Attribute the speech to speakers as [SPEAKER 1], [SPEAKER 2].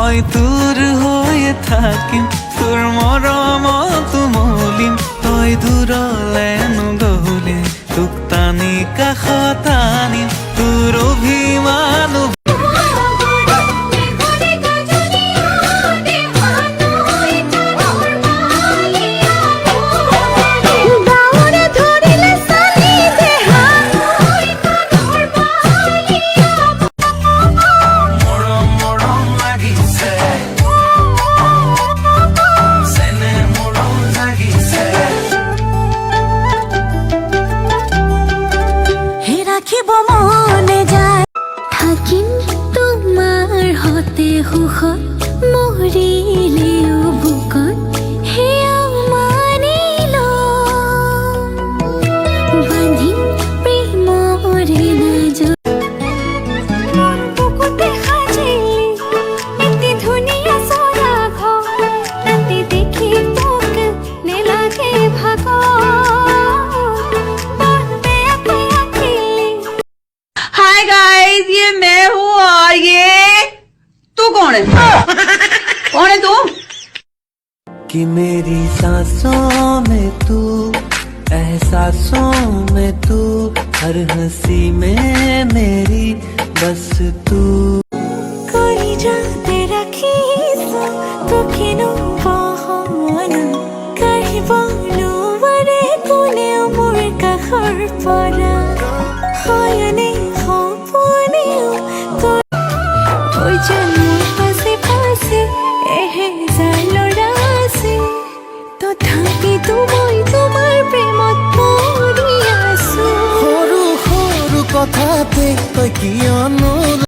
[SPEAKER 1] মই তোৰ হৈয়ে থাকিম, তোৰ মৰমত মলিম, তই দূৰলে নগ'লে তোক টানি কাষত আনিম, তোৰ অভিমান
[SPEAKER 2] সুখত মৰিলেও বুকত সেয়াও মানিল বান্ধিম প্ৰেমৰে নাজৰ মোৰ বুকুতে সাজিলি এটি ধুনীয়া চৰা ঘৰ তাতে দেখি তোক নেলাগে
[SPEAKER 3] हाय गाइस, ये मैं हूँ और ये तू कौन है? कौन है तू?
[SPEAKER 1] कि मेरी सांसों में तू, एहसासों में तू, हर हंसी में मेरी बस तू।
[SPEAKER 2] कोई जाते रखी सो तो किनो बहाना कहीं बोलो बड़े कोने उम्र का खर पड़ा हायने हाँपने तो कोई जन्म पासे पासे एहे जालो रासे तो थाकी तुम्हार प्रेमत पड़ी आसो
[SPEAKER 1] সৰু সৰু কথাতে তই কিয়